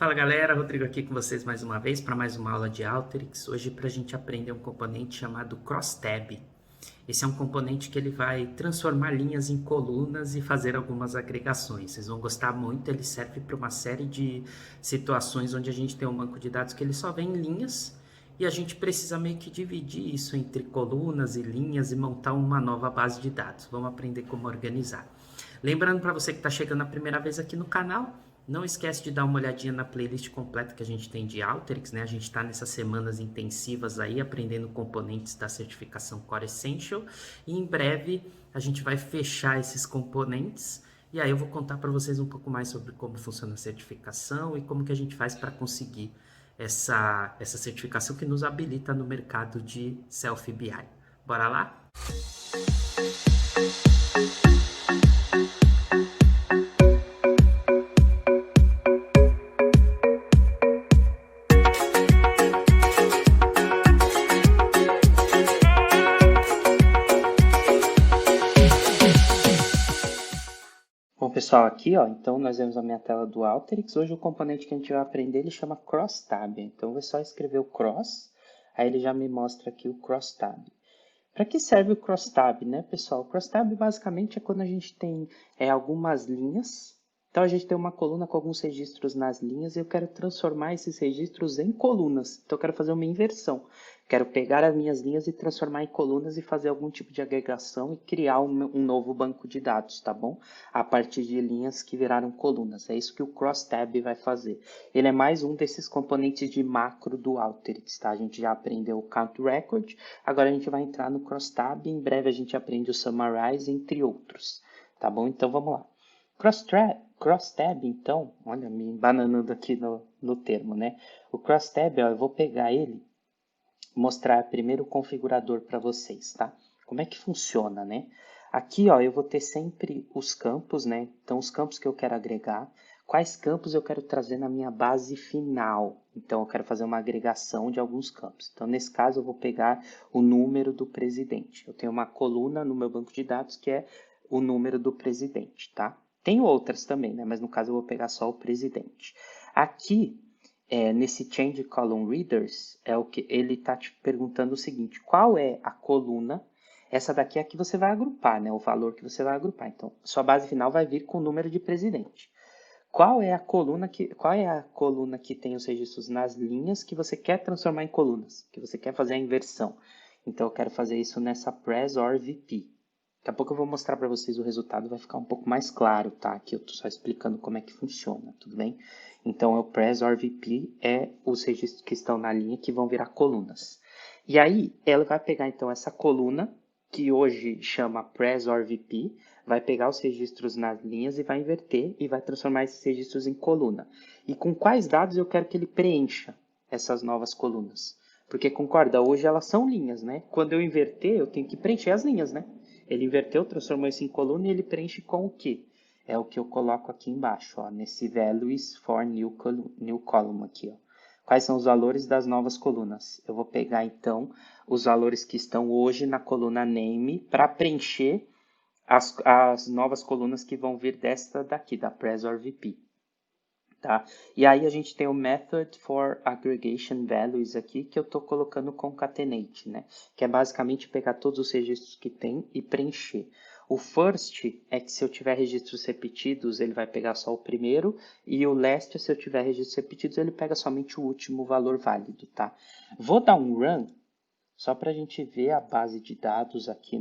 Fala galera, Rodrigo aqui com vocês mais uma vez para mais uma aula de Alteryx. Hoje para a gente aprender um componente chamado CrossTab. Esse é um componente que ele vai transformar linhas em colunas e fazer algumas agregações. Vocês vão gostar muito, ele serve para uma série de situações onde a gente tem um banco de dados que ele só vem em linhas e a gente precisa meio que dividir isso entre colunas e linhas e montar uma nova base de dados. Vamos aprender como organizar. Lembrando para você que está chegando a primeira vez aqui no canal, não esquece de dar uma olhadinha na playlist completa que a gente tem de Alteryx, né? A gente está nessas semanas intensivas aí, aprendendo componentes da certificação Core Essential. E em breve a gente vai fechar esses componentes. E aí eu vou contar para vocês um pouco mais sobre como funciona a certificação e como que a gente faz para conseguir essa certificação que nos habilita no mercado de Self BI. Bora lá? Bom, pessoal, aqui, ó, então nós vemos a minha tela do Alteryx. Hoje o componente que a gente vai aprender, ele chama CrossTab. Então, é só escrever o cross, aí ele já me mostra aqui o CrossTab. Para que serve o CrossTab, né, pessoal? O CrossTab basicamente é quando a gente tem algumas linhas. Então, a gente tem uma coluna com alguns registros nas linhas e eu quero transformar esses registros em colunas. Então, eu quero fazer uma inversão. Quero pegar as minhas linhas e transformar em colunas e fazer algum tipo de agregação e criar um novo banco de dados, tá bom? A partir de linhas que viraram colunas. É isso que o CrossTab vai fazer. Ele é mais um desses componentes de macro do Alteryx, tá? A gente já aprendeu o Count Record, agora a gente vai entrar no CrossTab e em breve a gente aprende o Summarize, entre outros, tá bom? Então vamos lá. CrossTab, então, olha, me embananando aqui no termo, né? O CrossTab, ó, eu vou pegar ele, mostrar primeiro o configurador para vocês, tá? Como é que funciona, né? Aqui, ó, eu vou ter sempre os campos, né? Então, os campos que eu quero agregar, quais campos eu quero trazer na minha base final. Então, eu quero fazer uma agregação de alguns campos. Então, nesse caso, eu vou pegar o número do presidente. Eu tenho uma coluna no meu banco de dados que é o número do presidente, tá? Tem outras também, né? Mas no caso, eu vou pegar só o presidente. Aqui, nesse Change Column Readers, é o que ele está te perguntando o seguinte: qual é a coluna? Essa daqui é a que você vai agrupar, né? O valor que você vai agrupar. Então, sua base final vai vir com o número de presidente. Qual é a coluna que tem os registros nas linhas que você quer transformar em colunas? Que você quer fazer a inversão? Então, eu quero fazer isso nessa Pres or VP. Daqui a pouco eu vou mostrar para vocês o resultado, vai ficar um pouco mais claro, tá? Aqui eu estou só explicando como é que funciona, tudo bem? Então, o Pres or VP é os registros que estão na linha que vão virar colunas. E aí, ela vai pegar, então, essa coluna, que hoje chama Pres or VP, vai pegar os registros nas linhas e vai inverter e vai transformar esses registros em coluna. E com quais dados eu quero que ele preencha essas novas colunas? Porque, concorda, hoje elas são linhas, né? Quando eu inverter, eu tenho que preencher as linhas, né? Ele inverteu, transformou isso em coluna e ele preenche com o quê? É o que eu coloco aqui embaixo, ó, nesse values for new column aqui, ó. Quais são os valores das novas colunas? Eu vou pegar, então, os valores que estão hoje na coluna name para preencher as novas colunas que vão vir desta daqui, da Pres or VP. Tá? E aí a gente tem o Method for Aggregation Values aqui, que eu estou colocando concatenate, né? Que é basicamente pegar todos os registros que tem e preencher. O first é que se eu tiver registros repetidos, ele vai pegar só o primeiro, e o last, se eu tiver registros repetidos, ele pega somente o último valor válido, tá? Vou dar um run, só para a gente ver a base de dados aqui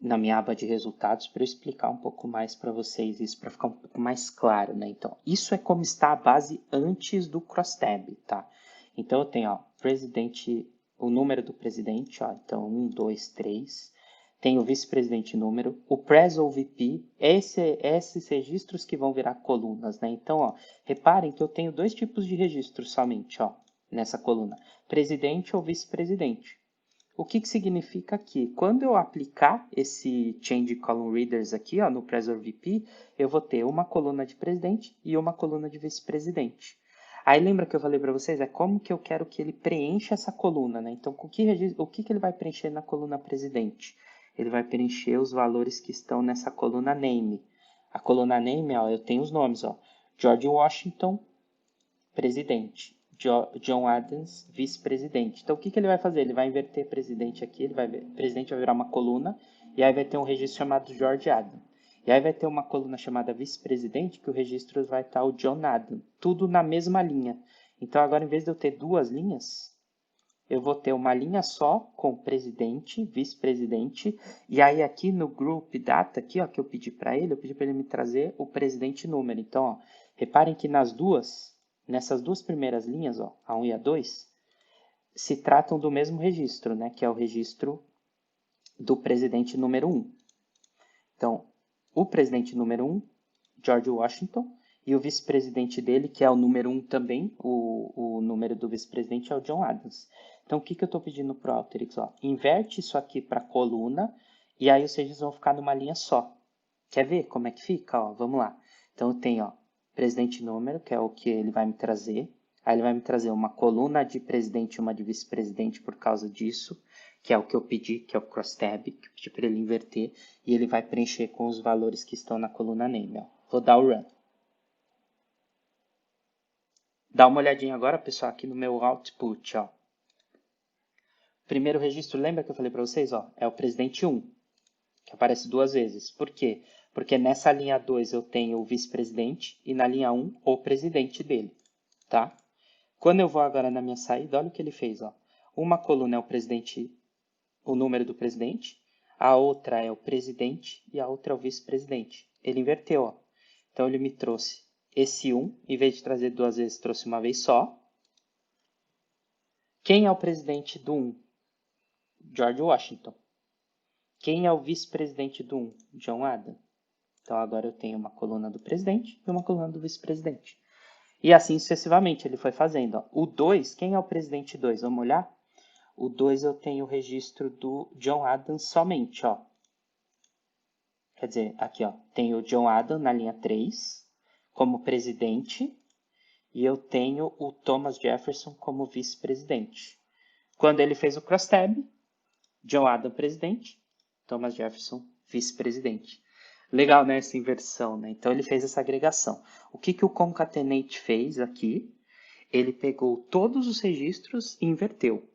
na minha aba de resultados para eu explicar um pouco mais para vocês isso, para ficar um pouco mais claro, né? Então, isso é como está a base antes do CrossTab, tá? Então, eu tenho, ó, presidente, o número do presidente, ó, então, 1, 2, 3. Tem o vice-presidente número, o Pres ou VP, esses registros que vão virar colunas, né? Então, ó, reparem que eu tenho dois tipos de registros somente, ó, nessa coluna, presidente ou vice-presidente. O que significa que quando eu aplicar esse Change Column Readers aqui, ó, no Presor VP, eu vou ter uma coluna de presidente e uma coluna de vice-presidente. Aí lembra que eu falei para vocês? É como que eu quero que ele preencha essa coluna, né? Então, o que ele vai preencher na coluna presidente? Ele vai preencher os valores que estão nessa coluna name. A coluna name, ó, eu tenho os nomes, ó. George Washington, presidente. John Adams, vice-presidente. Então, o que ele vai fazer? Ele vai inverter presidente aqui, presidente vai virar uma coluna, e aí vai ter um registro chamado George Adams. E aí vai ter uma coluna chamada vice-presidente, que o registro vai estar o John Adams. Tudo na mesma linha. Então, agora, em vez de eu ter duas linhas, eu vou ter uma linha só com presidente, vice-presidente, e aí aqui no group data, aqui, ó, que eu pedi para ele me trazer o presidente número. Então, ó, reparem que nessas duas primeiras linhas, ó, a 1 e a 2, se tratam do mesmo registro, né, que é o registro do presidente número 1. Então, o presidente número 1, George Washington, e o vice-presidente dele, que é o número 1 também, o número do vice-presidente é o John Adams. Então, o que eu estou pedindo para o Alteryx? Inverte isso aqui para coluna, e aí os registros vão ficar numa linha só. Quer ver como é que fica? Ó, vamos lá. Então, eu tenho presidente número, que é o que ele vai me trazer. Aí ele vai me trazer uma coluna de presidente e uma de vice-presidente por causa disso, que é o que eu pedi, que é o crosstab, que eu pedi para ele inverter, e ele vai preencher com os valores que estão na coluna name. Ó. Vou dar o run. Dá uma olhadinha agora, pessoal, aqui no meu output. Ó. Primeiro registro, lembra que eu falei para vocês? Ó, é o presidente 1, que aparece duas vezes. Por quê? Porque nessa linha 2 eu tenho o vice-presidente e na linha 1 o presidente dele. Tá? Quando eu vou agora na minha saída, olha o que ele fez. Ó. Uma coluna é o presidente, o número do presidente, a outra é o presidente e a outra é o vice-presidente. Ele inverteu. Ó. Então ele me trouxe esse 1, em vez de trazer duas vezes, trouxe uma vez só. Quem é o presidente do 1? George Washington. Quem é o vice-presidente do 1? John Adams. Então agora eu tenho uma coluna do presidente e uma coluna do vice-presidente. E assim sucessivamente ele foi fazendo. Ó. O 2, quem é o presidente 2? Vamos olhar? O 2 eu tenho o registro do John Adams somente. Ó. Quer dizer, aqui ó, tem o John Adams na linha 3 como presidente e eu tenho o Thomas Jefferson como vice-presidente. Quando ele fez o crosstab, John Adams presidente, Thomas Jefferson vice-presidente. Legal, né, essa inversão, né? Então ele fez essa agregação. O que o concatenate fez aqui? Ele pegou todos os registros e inverteu.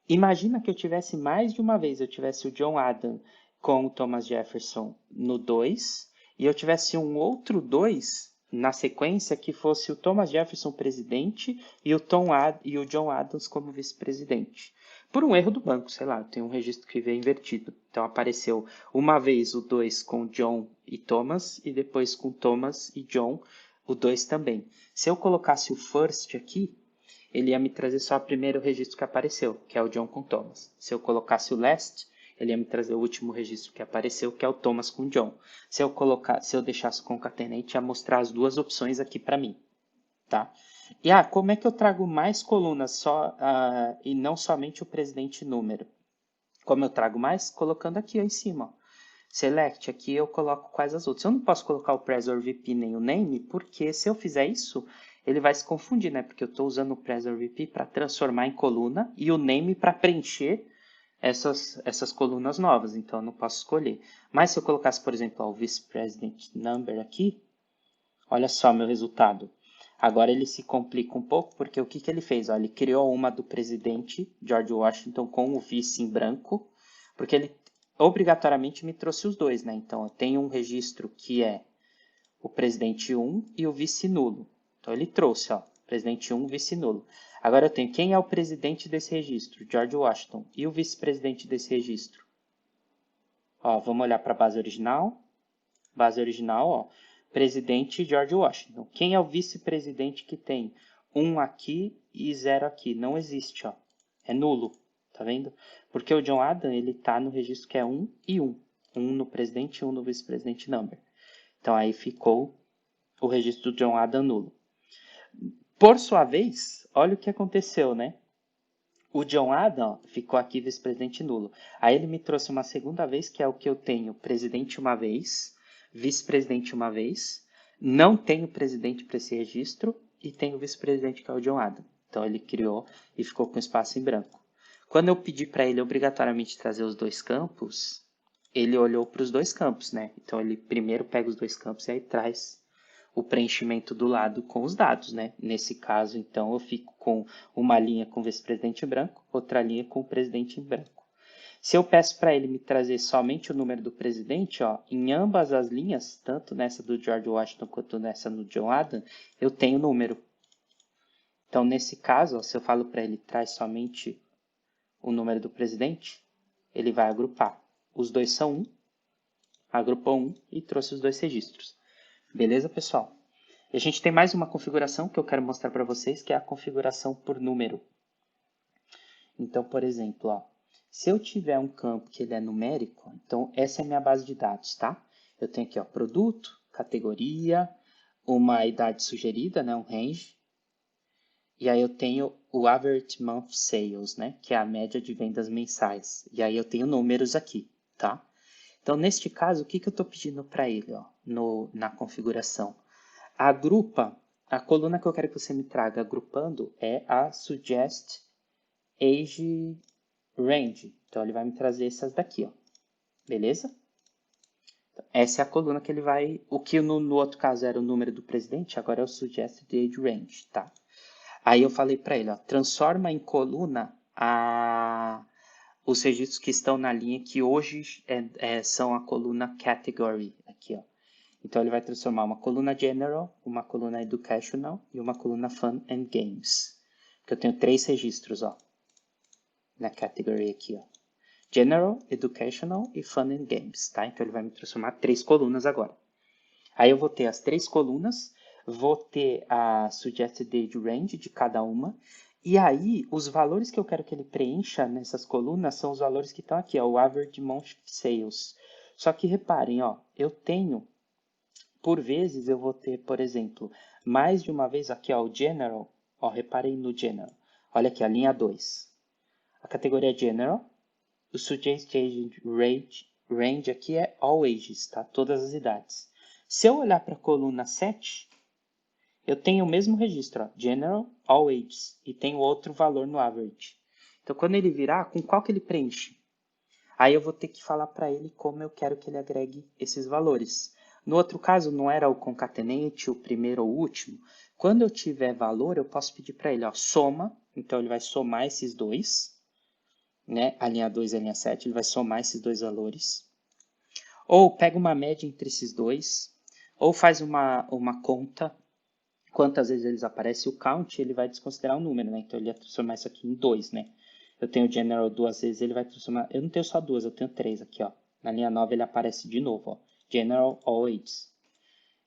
Imagina que eu tivesse mais de uma vez, eu tivesse o John Adams com o Thomas Jefferson no 2, e eu tivesse um outro 2 na sequência que fosse o Thomas Jefferson presidente e o John Adams como vice-presidente. Por um erro do banco, sei lá, tem um registro que veio invertido. Então apareceu uma vez o 2 com John e Thomas, e depois com Thomas e John, o 2 também. Se eu colocasse o first aqui, ele ia me trazer só o primeiro registro que apareceu, que é o John com Thomas. Se eu colocasse o last, ele ia me trazer o último registro que apareceu, que é o Thomas com John. Se eu deixasse o concatenate, ia mostrar as duas opções aqui para mim, tá? E como é que eu trago mais colunas só e não somente o presidente número? Como eu trago mais? Colocando aqui ó, em cima. Ó. Select, aqui eu coloco quais as outras. Eu não posso colocar o Presor VP nem o Name, porque se eu fizer isso, ele vai se confundir, né? Porque eu estou usando o Presor VP para transformar em coluna e o Name para preencher essas colunas novas. Então, eu não posso escolher. Mas se eu colocasse, por exemplo, o Vice President Number aqui, olha só meu resultado. Agora ele se complica um pouco, porque o que ele fez? Ó, ele criou uma do presidente George Washington com o vice em branco, porque ele obrigatoriamente me trouxe os dois, né? Então, eu tenho um registro que é o presidente 1 e o vice nulo. Então, ele trouxe, ó, presidente 1, vice nulo. Agora eu tenho quem é o presidente desse registro? George Washington. E o vice-presidente desse registro? Ó, vamos olhar para a base original. Base original, ó, presidente George Washington. Quem é o vice-presidente que tem 1 aqui e 0 aqui? Não existe, ó. É nulo. Tá vendo? Porque o John Adams, ele tá no registro que é 1 e 1. 1 no presidente e 1 no vice-presidente number. Então, aí ficou o registro do John Adams nulo. Por sua vez, olha o que aconteceu, né? O John Adams ó, ficou aqui vice-presidente nulo. Aí ele me trouxe uma segunda vez, que é o que eu tenho presidente uma vez, vice-presidente uma vez, não tenho presidente para esse registro e tenho vice-presidente que é o John Adams. Então ele criou e ficou com espaço em branco. Quando eu pedi para ele obrigatoriamente trazer os dois campos, ele olhou para os dois campos, né? Então ele primeiro pega os dois campos e aí traz o preenchimento do lado com os dados, né? Nesse caso, então, eu fico com uma linha com o vice-presidente em branco, outra linha com o presidente em branco. Se eu peço para ele me trazer somente o número do presidente, ó, em ambas as linhas, tanto nessa do George Washington quanto nessa do John Adams, eu tenho o número. Então, nesse caso, ó, se eu falo para ele traz somente o número do presidente, ele vai agrupar. Os dois são 1, agrupou 1 e trouxe os dois registros. Beleza, pessoal? E a gente tem mais uma configuração que eu quero mostrar para vocês, que é a configuração por número. Então, por exemplo, ó, se eu tiver um campo que ele é numérico, então essa é a minha base de dados, tá? Eu tenho aqui, ó, produto, categoria, uma idade sugerida, né, um range, e aí eu tenho o average month sales, né, que é a média de vendas mensais. E aí eu tenho números aqui, tá? Então, neste caso, o que eu estou pedindo para ele, ó, na configuração? Agrupa, a coluna que eu quero que você me traga agrupando é a suggest age range. Então, ele vai me trazer essas daqui, ó. Beleza? Então, essa é a coluna que ele vai... O que no outro caso era o número do presidente, agora é o suggested age range, tá? Aí eu falei para ele, ó, transforma em coluna os registros que estão na linha que hoje são a coluna category, aqui, ó. Então, ele vai transformar uma coluna general, uma coluna educational e uma coluna fun and games. Que eu tenho 3 registros, ó, na category aqui, ó. General, educational e fun and games, tá? Então, ele vai me transformar 3 colunas agora. Aí, eu vou ter as 3 colunas, vou ter a suggested age range de cada uma. E aí, os valores que eu quero que ele preencha nessas colunas são os valores que estão aqui, ó, o average month sales. Só que reparem, ó, eu tenho... Por vezes eu vou ter, por exemplo, mais de uma vez aqui, ó, o General. Ó, reparem no General. Olha aqui, a linha 2. A categoria General. O Suggested Age Range aqui é All Ages, tá? Todas as idades. Se eu olhar para a coluna 7, eu tenho o mesmo registro, ó, General, All Ages. E tem outro valor no Average. Então, quando ele virar, com qual que ele preenche? Aí eu vou ter que falar para ele como eu quero que ele agregue esses valores. No outro caso, não era o concatenate, o primeiro ou o último. Quando eu tiver valor, eu posso pedir para ele, ó, soma. Então, ele vai somar esses dois, né? A linha 2 e a linha 7, ele vai somar esses dois valores. Ou pega uma média entre esses dois, ou faz uma conta, quantas vezes eles aparecem. O count, ele vai desconsiderar o número, né? Então, ele vai transformar isso aqui em 2, né? Eu tenho o general 2 vezes, ele vai transformar... Eu não tenho só 2, eu tenho 3 aqui, ó. Na linha 9 ele aparece de novo, ó. General All Ages.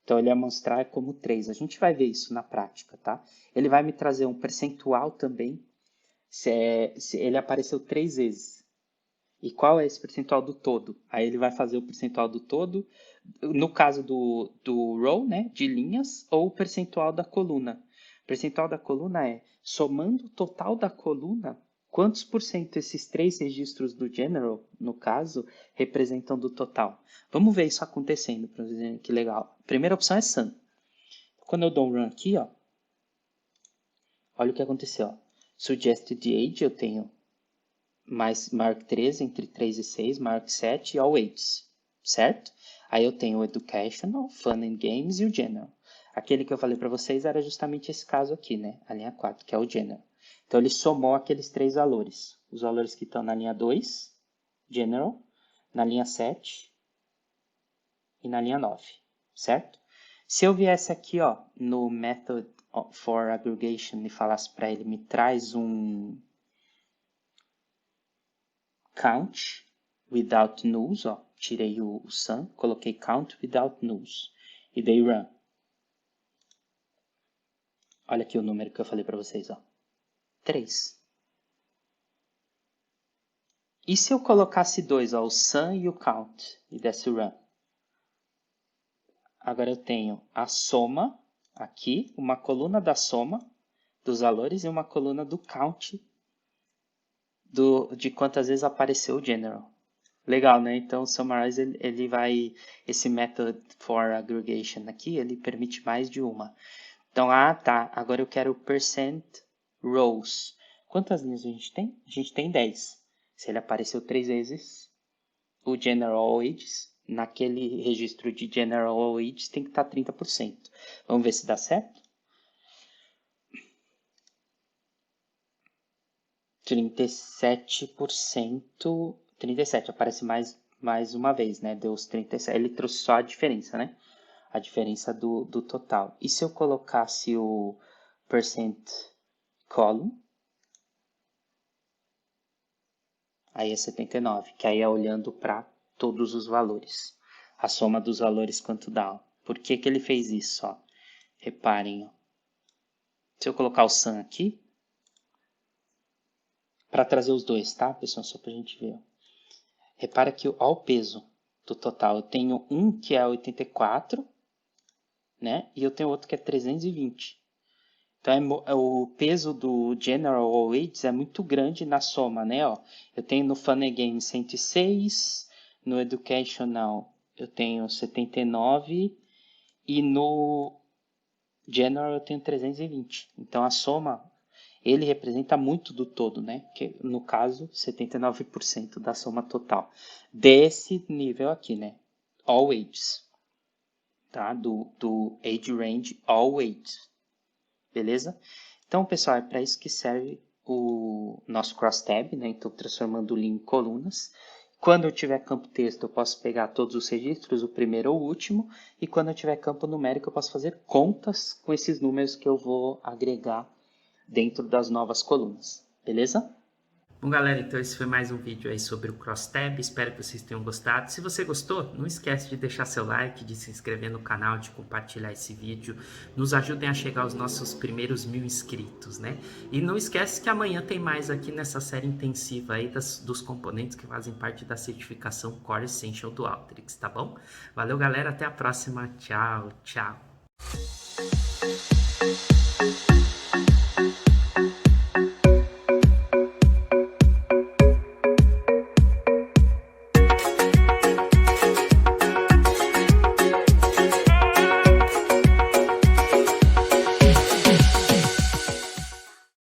Então, ele vai mostrar como 3. A gente vai ver isso na prática, tá? Ele vai me trazer um percentual também, se ele apareceu 3 vezes. E qual é esse percentual do todo? Aí ele vai fazer o percentual do todo, no caso do row, né, de linhas, ou o percentual da coluna. O percentual da coluna é, somando o total da coluna, quantos por cento esses 3 registros do general, no caso, representam do total? Vamos ver isso acontecendo, para ver que legal. A primeira opção é sum. Quando eu dou um run aqui, ó, olha o que aconteceu. Ó. Suggested age, eu tenho mais maior que 13, entre 3 e 6, maior que 7 e all ages, certo? Aí eu tenho o educational, fun and games e o general. Aquele que eu falei para vocês era justamente esse caso aqui, né? A linha 4, que é o general. Então, ele somou aqueles 3 valores. Os valores que estão na linha 2, general, na linha 7 e na linha 9, certo? Se eu viesse aqui, ó, no method for aggregation e falasse para ele, me traz um count without nulls, ó, tirei o sum, coloquei count without nulls e dei run. Olha aqui o número que eu falei para vocês, ó, 3. E se eu colocasse 2, ó, o sum e o count e desse run? Agora eu tenho a soma aqui, uma coluna da soma dos valores e uma coluna do count de quantas vezes apareceu o general. Legal, né? Então, o Summarize, ele vai... Esse method for aggregation aqui, ele permite mais de uma. Então, tá. Agora eu quero percent rows. Quantas linhas a gente tem? A gente tem 10. Se ele apareceu 3 vezes, o general ages, naquele registro de General All Ages tem que estar 30%. Vamos ver se dá certo? 37%, 37, aparece mais uma vez, né? Deu os 37, ele trouxe só a diferença, né? A diferença do total. E se eu colocasse o percent column, aí é 79, que aí é olhando para todos os valores. A soma dos valores quanto dá. Por que que ele fez isso? Ó? Reparem. Ó. Se eu colocar o sum aqui, para trazer os dois, tá, pessoal? Só para a gente ver. Ó. Repara que ó, o peso do total. Eu tenho um que é 84, né? E eu tenho outro que é 320. Então, o peso do General All Ages é muito grande na soma, né? Ó, eu tenho no Fun and Games 106, no Educational eu tenho 79 e no General eu tenho 320. Então, a soma, ele representa muito do todo, né? Que, no caso, 79% da soma total. Desse nível aqui, né? All Ages. Tá? Do Age Range All Ages. Beleza? Então, pessoal, é para isso que serve o nosso crosstab, né? Então, transformando o linha em colunas. Quando eu tiver campo texto, eu posso pegar todos os registros, o primeiro ou o último. E quando eu tiver campo numérico, eu posso fazer contas com esses números que eu vou agregar dentro das novas colunas. Beleza? Bom, galera, então esse foi mais um vídeo aí sobre o crosstab, espero que vocês tenham gostado. Se você gostou, não esquece de deixar seu like, de se inscrever no canal, de compartilhar esse vídeo. Nos ajudem a chegar aos nossos primeiros 1000 inscritos, né? E não esquece que amanhã tem mais aqui nessa série intensiva aí dos componentes que fazem parte da certificação Core Essential do Alteryx, tá bom? Valeu, galera, até a próxima. Tchau, tchau.